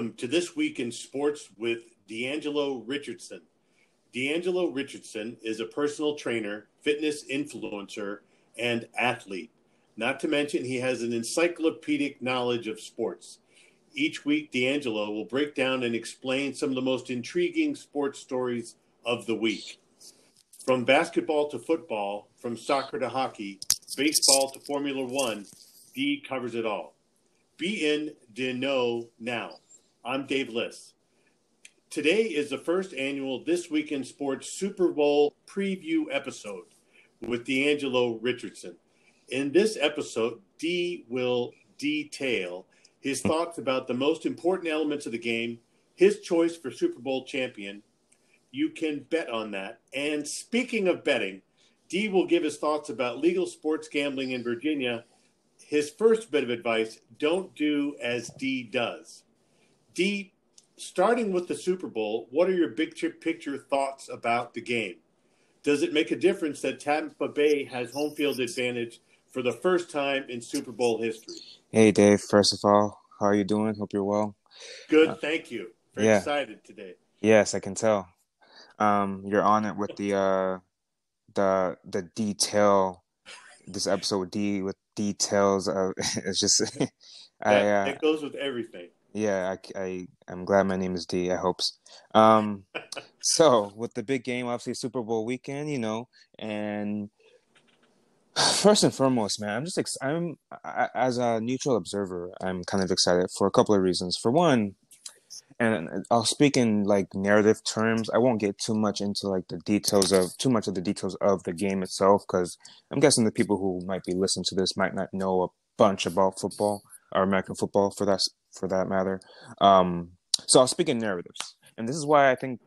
To This Week in Sports with DeAngelo Richardson. DeAngelo Richardson is a personal trainer, fitness influencer, and athlete. Not to mention, he has an encyclopedic knowledge of sports. Each week, DeAngelo will break down and explain some of the most intriguing sports stories of the week. From basketball to football, from soccer to hockey, baseball to Formula One, D covers it all. Be in to know now. I'm Dave Liss. Today is the first annual This Week in Sports Super Bowl preview episode with DeAngelo Richardson. In this episode, D will detail his thoughts about the most important elements of the game, his choice for Super Bowl champion. You can bet on that. And speaking of betting, D will give his thoughts about legal sports gambling in Virginia. His first bit of advice, don't do as D does. D, starting with the Super Bowl, what are your big picture thoughts about the game? Does it make a difference that Tampa Bay has home field advantage for the first time in Super Bowl history? Hey, Dave. First of all, how are you doing? Hope you're well. Good, thank you. Very Yeah. excited today. Yes, I can tell. You're on it with the detail. This episode D with details of it's just That goes with everything. I'm glad my name is D. I hope. So with the big game, obviously Super Bowl weekend, and first and foremost, man, as a neutral observer, I'm kind of excited for a couple of reasons. For one, and I'll speak in like narrative terms. I won't get too much into like the details of the game itself, because I'm guessing the people who might be listening to this might not know a bunch about football or American football for that matter. So I'll speak in narratives, and this is why I think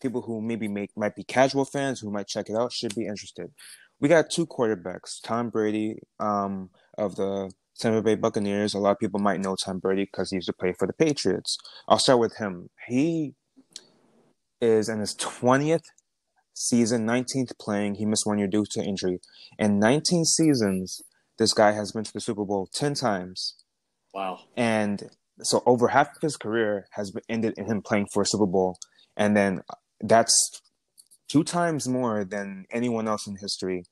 people who might be casual fans who might check it out should be interested. We got two quarterbacks, Tom Brady of the Tampa Bay Buccaneers. A lot of people might know Tom Brady because he used to play for the Patriots. I'll start with him. He is in his 20th season, 19th playing. He missed 1 year due to injury. In 19 seasons, this guy has been to the Super Bowl 10 times. Wow. And so over half of his career has ended in him playing for a Super Bowl. And then that's 2 times more than anyone else in history.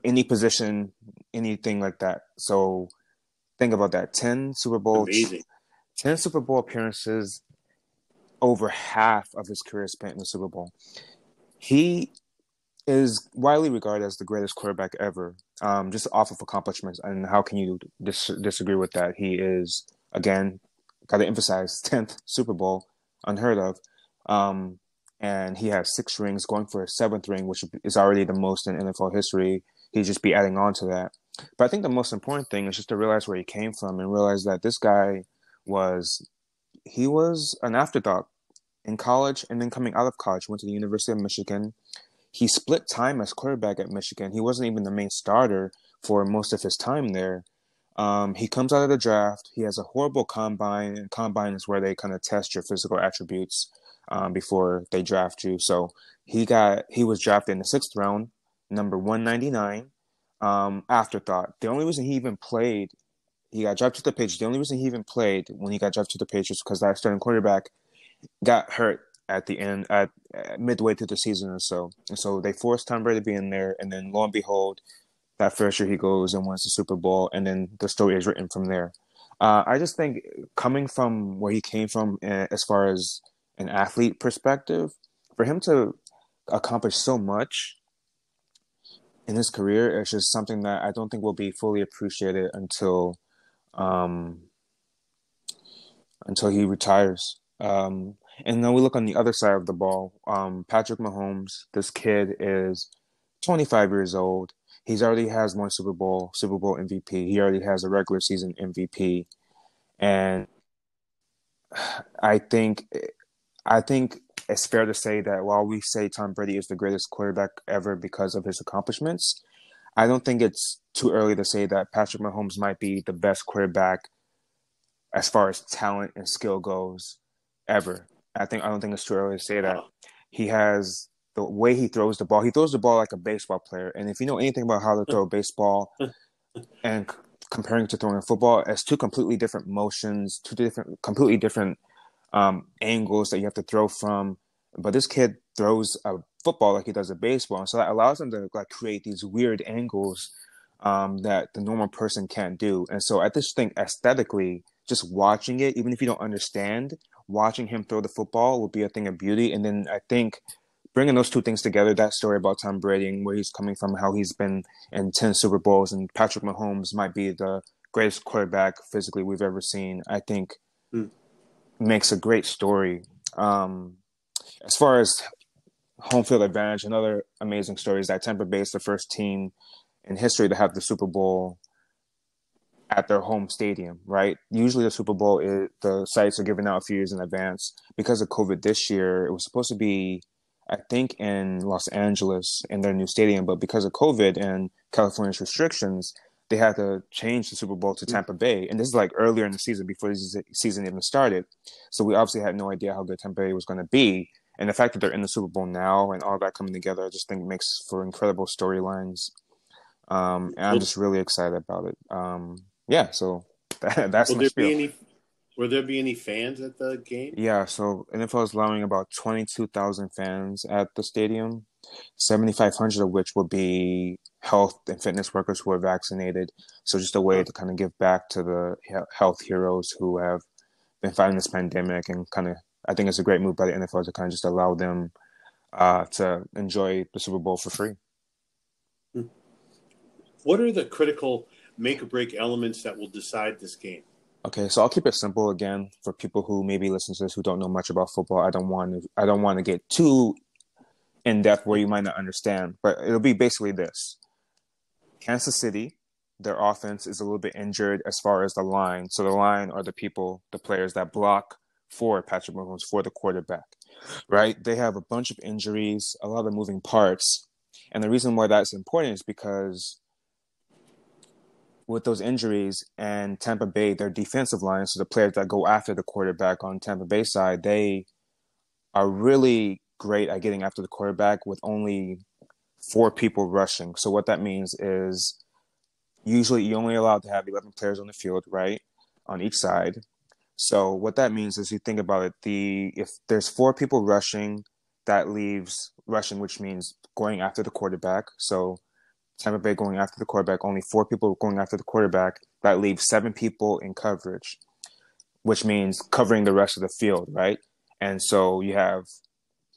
Any position, anything like that. So think about that. 10 Super Bowl appearances, over half of his career spent in the Super Bowl. He is widely regarded as the greatest quarterback ever, just off of accomplishments. And how can you disagree with that? He is, again, got to emphasize, 10th Super Bowl, unheard of. And he has 6 rings, going for a 7th ring, which is already the most in NFL history. He'd just be adding on to that. But I think the most important thing is just to realize where he came from and realize that this guy was an afterthought in college, and then coming out of college, went to the University of Michigan. He split time as quarterback at Michigan. He wasn't even the main starter for most of his time there. He comes out of the draft. He has a horrible combine, and combine is where they kind of test your physical attributes before they draft you. So he was drafted in the 6th round, number 199. Afterthought. The only reason he even played, he got drafted to the Patriots. The only reason he even played when he got drafted to the Patriots because that starting quarterback got hurt at the end, at midway through the season or so. And so they forced Tom Brady to be in there, and then lo and behold, that first year he goes and wins the Super Bowl, and then the story is written from there. I just think coming from where he came from, as far as an athlete perspective, for him to accomplish so much in his career, it's just something that I don't think will be fully appreciated until he retires. And then we look on the other side of the ball. Patrick Mahomes, this kid is 25 years old. He's already has one Super Bowl MVP. He already has a regular season MVP. And I think it's fair to say that while we say Tom Brady is the greatest quarterback ever because of his accomplishments, I don't think it's too early to say that Patrick Mahomes might be the best quarterback as far as talent and skill goes ever. I don't think it's too early to say that. He has the way he throws the ball. He throws the ball like a baseball player. And if you know anything about how to throw a baseball and comparing to throwing a football, it's 2 completely different motions, completely different angles that you have to throw from. But this kid throws a football like he does a baseball, and so that allows him to like create these weird angles that the normal person can't do. And so I just think aesthetically, just watching it, even if you don't understand, watching him throw the football will be a thing of beauty. And then I think bringing those two things together, that story about Tom Brady and where he's coming from, how he's been in 10 Super Bowls, and Patrick Mahomes might be the greatest quarterback physically we've ever seen, I think Mm. makes a great story. As far as home field advantage, another amazing story is that Tampa Bay is the first team in history to have the Super Bowl at their home stadium, right? Usually the Super Bowl, the sites are given out a few years in advance. Because of COVID this year, it was supposed to be, I think, in Los Angeles in their new stadium, but because of COVID and California's restrictions, they had to change the Super Bowl to Tampa Bay. And this is like earlier in the season, before the season even started. So we obviously had no idea how good Tampa Bay was going to be. And the fact that they're in the Super Bowl now and all that coming together, I just think makes for incredible storylines. And I'm Will, just really excited about it. Yeah, so that's will my there be spiel. any? Will there be any fans at the game? Yeah, so NFL is allowing about 22,000 fans at the stadium, 7,500 of which will be health and fitness workers who are vaccinated. So just a way Huh. to kind of give back to the health heroes who have been fighting this pandemic, and kind of, I think it's a great move by the NFL to kind of just allow them to enjoy the Super Bowl for free. Hmm. What are the critical make or break elements that will decide this game? Okay, so I'll keep it simple again for people who maybe listen to this who don't know much about football. I don't want to get too in depth where you might not understand, but it'll be basically this. Kansas City, their offense is a little bit injured as far as the line. So the line are the players that block for Patrick Mahomes, for the quarterback, right? They have a bunch of injuries, a lot of moving parts. And the reason why that's important is because with those injuries and Tampa Bay, their defensive line, so the players that go after the quarterback on Tampa Bay side, they are really great at getting after the quarterback with only 4 people rushing. So what that means is usually you're only allowed to have 11 players on the field, right, on each side. So what that means is, you think about it, if there's 4 people rushing, that leaves rushing, which means going after the quarterback. So Tampa Bay going after the quarterback, only 4 people going after the quarterback. That leaves 7 people in coverage, which means covering the rest of the field, right? And so you have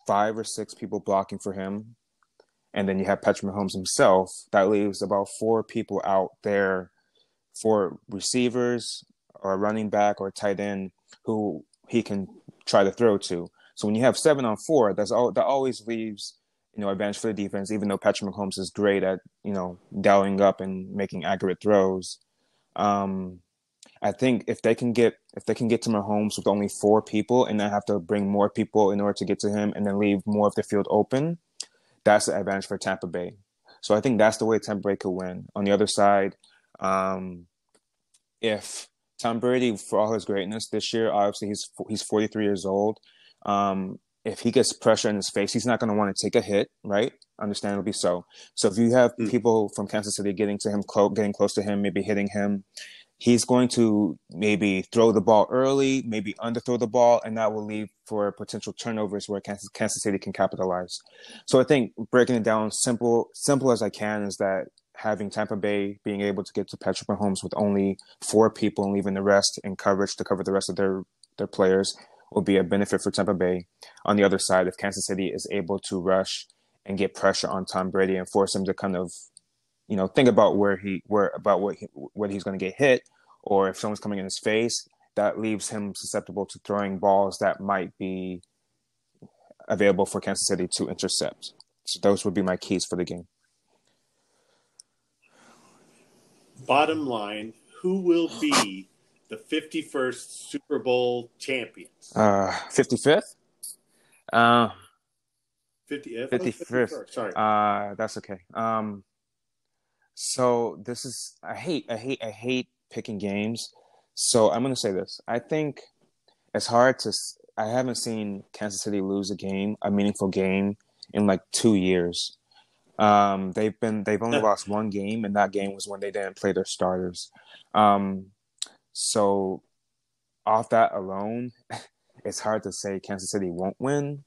5 or 6 people blocking for him, and then you have Patrick Mahomes himself. That leaves about 4 people out there for receivers or running back or tight end who he can try to throw to. So when you have 7 on 4, that always leaves advantage for the defense. Even though Patrick Mahomes is great at dialing up and making accurate throws, I think if they can get to Mahomes with only 4 people and not have to bring more people in order to get to him, and then leave more of the field open, that's the advantage for Tampa Bay. So I think that's the way Tampa Bay could win. On the other side, if Tom Brady, for all his greatness this year, obviously he's 43 years old. If he gets pressure in his face, he's not going to want to take a hit, right? Understandably so. So if you have Hmm. people from Kansas City getting to him, getting close to him, maybe hitting him, he's going to maybe throw the ball early, maybe underthrow the ball, and that will leave for potential turnovers where Kansas City can capitalize. So I think breaking it down simple as I can is that having Tampa Bay being able to get to Patrick Mahomes with only 4 people and leaving the rest in coverage to cover the rest of their players will be a benefit for Tampa Bay. On the other side, if Kansas City is able to rush and get pressure on Tom Brady and force him to kind of think about what he's going to get hit, or if someone's coming in his face, that leaves him susceptible to throwing balls that might be available for Kansas City to intercept. So those would be my keys for the game. Bottom line, who will be the 51st Super Bowl champions? 55th? 50th? 55th. 51st. Sorry. That's okay. So this is I hate picking games. So I'm gonna say this. I think it's hard to. I haven't seen Kansas City lose a meaningful game, in like 2 years. They've only lost one game, and that game was when they didn't play their starters. So off that alone, it's hard to say Kansas City won't win,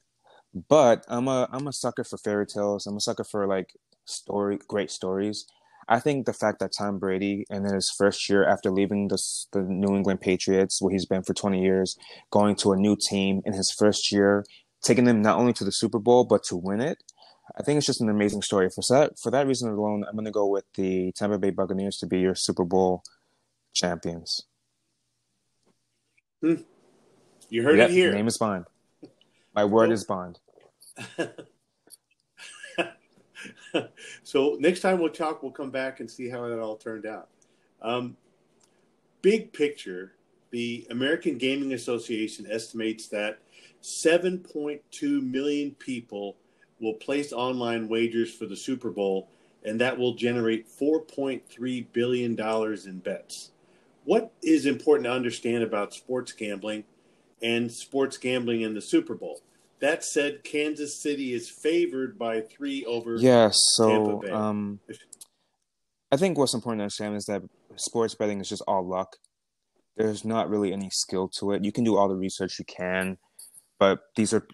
but I'm a sucker for fairy tales. I'm a sucker for like great stories. I think the fact that Tom Brady, and in his first year after leaving the New England Patriots, where he's been for 20 years, going to a new team in his first year, taking them not only to the Super Bowl but to win it, I think it's just an amazing story. For that reason alone, I'm going to go with the Tampa Bay Buccaneers to be your Super Bowl champions. You heard it Yep, here. name is bond. My word is bond. So next time we'll talk, we'll come back and see how that all turned out. Big picture, the American Gaming Association estimates that 7.2 million people will place online wagers for the Super Bowl, and that will generate $4.3 billion in bets. What is important to understand about sports gambling and sports gambling in the Super Bowl? That said, Kansas City is favored by 3 over Tampa Bay. I think what's important to understand is that sports betting is just all luck. There's not really any skill to it. You can do all the research you can, but these are,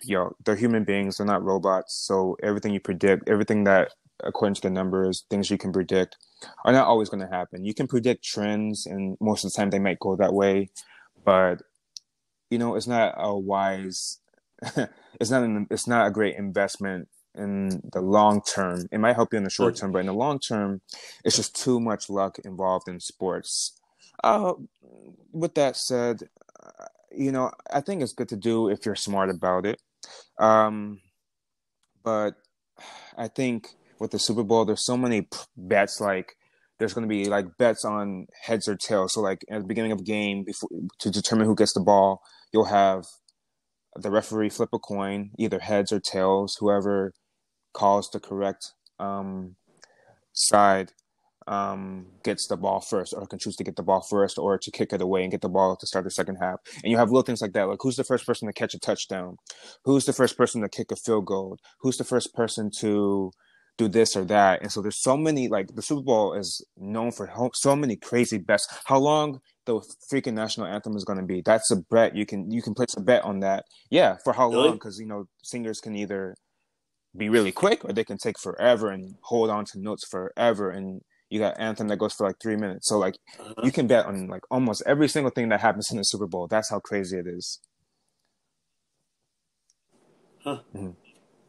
they're human beings. They're not robots. So everything you predict, everything that, according to the numbers, things you can predict are not always going to happen. You can predict trends, and most of the time they might go that way, but it's not a wise. It's not a great investment in the long term. It might help you in the short term, but in the long term, it's just too much luck involved in sports. With that said, I think it's good to do if you're smart about it. But I think with the Super Bowl, there's so many bets. Like there's going to be like bets on heads or tails. So like at the beginning of a game, before to determine who gets the ball, you'll have the referee flip a coin, either heads or tails. Whoever calls the correct side gets the ball first, or can choose to get the ball first, or to kick it away and get the ball to start the second half. And you have little things like that, like who's the first person to catch a touchdown, who's the first person to kick a field goal, who's the first person to do this or that. And so there's so many, like the Super Bowl is known for so many crazy bets. How long the freaking national anthem is going to be, that's a bet. You can place a bet on that. Yeah, for how long? Because singers can either be really quick, or they can take forever and hold on to notes forever. And you got anthem that goes for like 3 minutes. So like you can bet on like almost every single thing that happens in the Super Bowl. That's how crazy it is. Mm-hmm.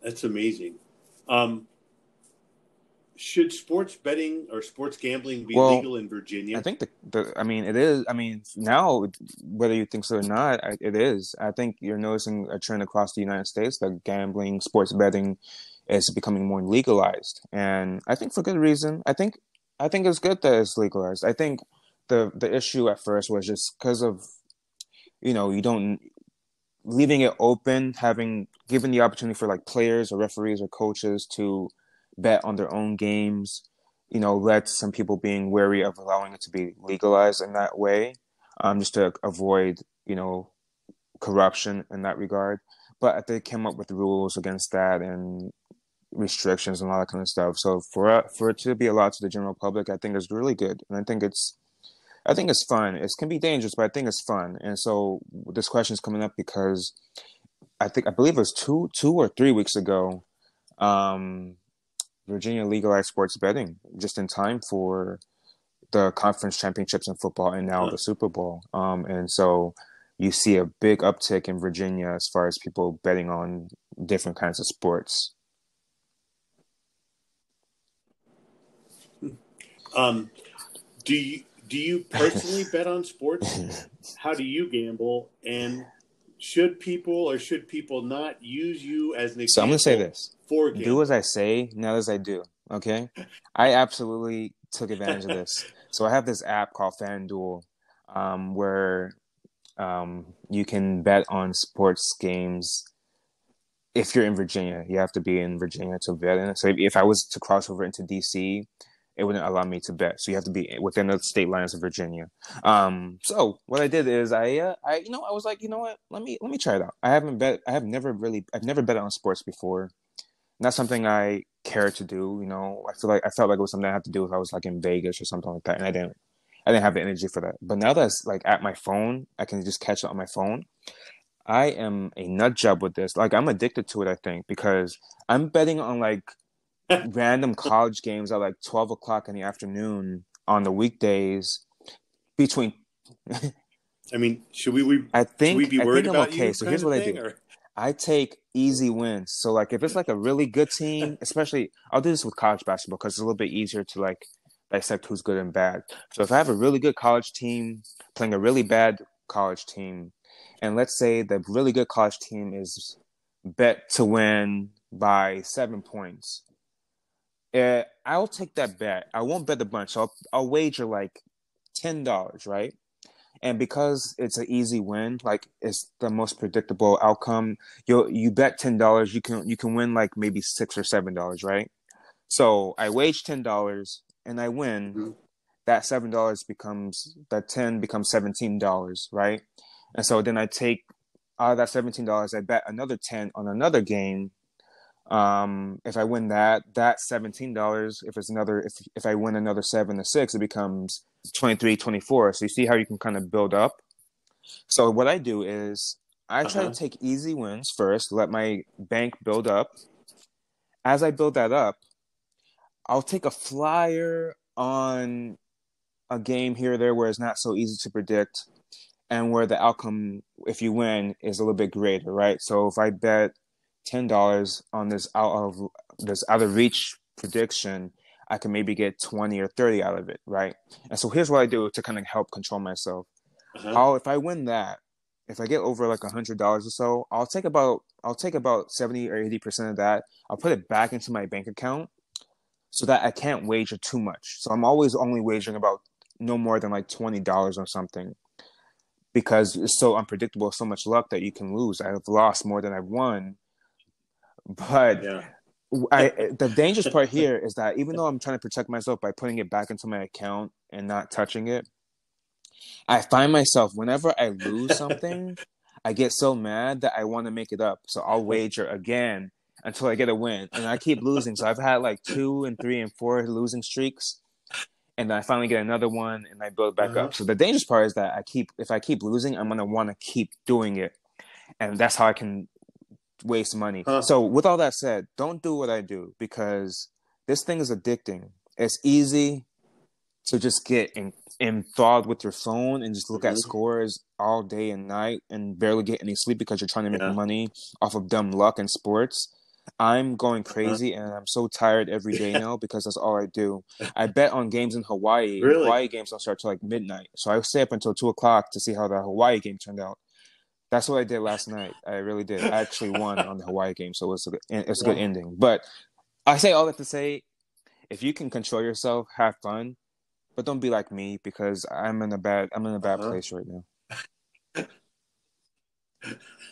That's amazing. Should sports betting or sports gambling be legal in Virginia? I think it is. I mean, now, whether you think so or not, it is. I think you're noticing a trend across the United States that gambling, sports betting is becoming more legalized. And I think for good reason. I think it's good that it's legalized. I think the issue at first was just because of, you don't leaving it open, given the opportunity for like players or referees or coaches to bet on their own games, led to some people being wary of allowing it to be legalized in that way, just to avoid, corruption in that regard. But they came up with rules against that and restrictions and all that kind of stuff. So for it to be allowed to the general public, I think is really good, and I think it's fun. It can be dangerous, but I think it's fun. And so this question is coming up because I believe it was 2 or 3 weeks ago. Virginia legalized sports betting just in time for the conference championships in football and now the Super Bowl. And so you see a big uptick in Virginia as far as people betting on different kinds of sports. Do you personally bet on sports? How do you gamble? And should people not use you as an example? So I'm going to say this. Do as I say, not as I do. Okay? I absolutely took advantage of this. So I have this app called FanDuel, where you can bet on sports games. If you're in Virginia, you have to be in Virginia to bet in it. So if I was to cross over into DC, it wouldn't allow me to bet. So you have to be within the state lines of Virginia. So what I did is I was like, you know what? Let me try it out. I've never bet on sports before. Not something I care to do. I felt like it was something I had to do if I was like in Vegas or something like that, and I didn't have the energy for that. But now that it's like at my phone, I can just catch it on my phone. I am a nut job with this. Like, I'm addicted to it, I think, because I'm betting on like random college games at like 12 o'clock in the afternoon on the weekdays between. I mean, should we be I worried think I'm about okay. you So kind here's of what I thing, do. or I take easy wins. So like if it's like a really good team, especially I'll do this with college basketball because it's a little bit easier to like dissect who's good and bad. So if I have a really good college team playing a really bad college team, and let's say the really good college team is bet to win by 7 points, I'll take that bet. I won't bet a bunch. So I'll wager like $10, right? And because it's an easy win, like it's the most predictable outcome, you bet $10, you can win like maybe $6 or $7, right? So I wage $10 and I win. Mhm. That $7 becomes that 10 becomes $17, right? And so then I take out of that $17, I bet another 10 on another game. If I win that $17, if I win another 7 to 6, it becomes 23, 24. So you see how you can kind of build up. So what I do is I try to Uh-huh. take easy wins first, let my bank build up. As I build that up, I'll take a flyer on a game here or there where it's not so easy to predict and where the outcome, if you win, is a little bit greater, right? So if I bet $10 on this out of reach prediction, I can maybe get 20 or 30 out of it, right? And so here's what I do to kind of help control myself. Uh-huh. If I win that, if I get over like $100 or so, I'll take about 70 or 80% of that. I'll put it back into my bank account so that I can't wager too much. So I'm always only wagering about no more than like $20 or something because it's so unpredictable, so much luck that you can lose. I've lost more than I've won, but Yeah. the dangerous part here is that even though I'm trying to protect myself by putting it back into my account and not touching it, I find myself whenever I lose something, I get so mad that I want to make it up. So I'll wager again until I get a win, and I keep losing. So I've had like 2 and 3 and 4 losing streaks, and then I finally get another one, and I build back Uh-huh. up. So the dangerous part is that if I keep losing, I'm gonna want to keep doing it, and that's how I can waste money. Huh. So with all that said, don't do what I do because this thing is addicting. It's easy to just get enthralled with your phone and just look at Hmm. scores all day and night and barely get any sleep because you're trying to make Yeah. money off of dumb luck in sports. I'm going Uh-huh. crazy and I'm so tired every day Yeah. now because that's all I do. I bet on games in Hawaii, and the Really? Hawaii games don't start till like midnight. So I stay up until 2 o'clock to see how the Hawaii game turned out. That's what I did last night. I really did. I actually won on the Hawaii game, so it's a good Wow. ending. But I say all that to say, if you can control yourself, have fun, but don't be like me because I'm in a bad Uh-huh. place right now.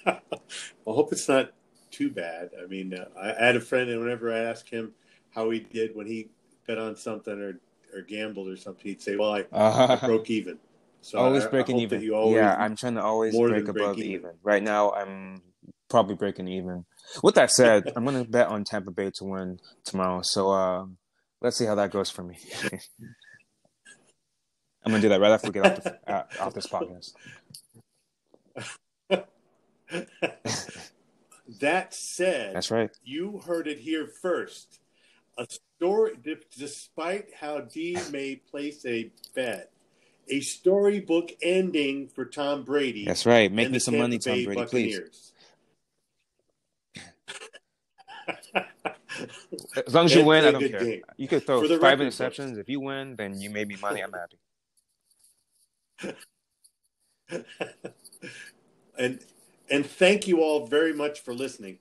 Well, I hope it's not too bad. I mean, I had a friend, and whenever I asked him how he did when he bet on something or gambled or something, he'd say, "Well, I Uh, broke even." So always I breaking hope that even. you Yeah, always I'm trying to always more break than break above even. even. Right now, I'm probably breaking even. With that said, I'm gonna bet on Tampa Bay to win tomorrow. So let's see how that goes for me. I'm gonna do that right after we get off this podcast. That said, That's right. you heard it here first. A story, despite how D may place a bet, a storybook ending for Tom Brady That's right. Make and me the some Tampa money, Tom Bay Brady, please. Buccaneers. As long as you Ed, win, I play a don't good care. game You could throw for the five record books. interceptions. If you win, then you made me money. I'm happy. and and thank you all very much for listening.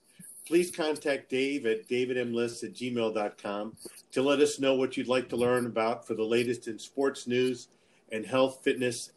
Please contact Dave at davidmliss@gmail.com to let us know what you'd like to learn about for the latest in sports news and health, fitness,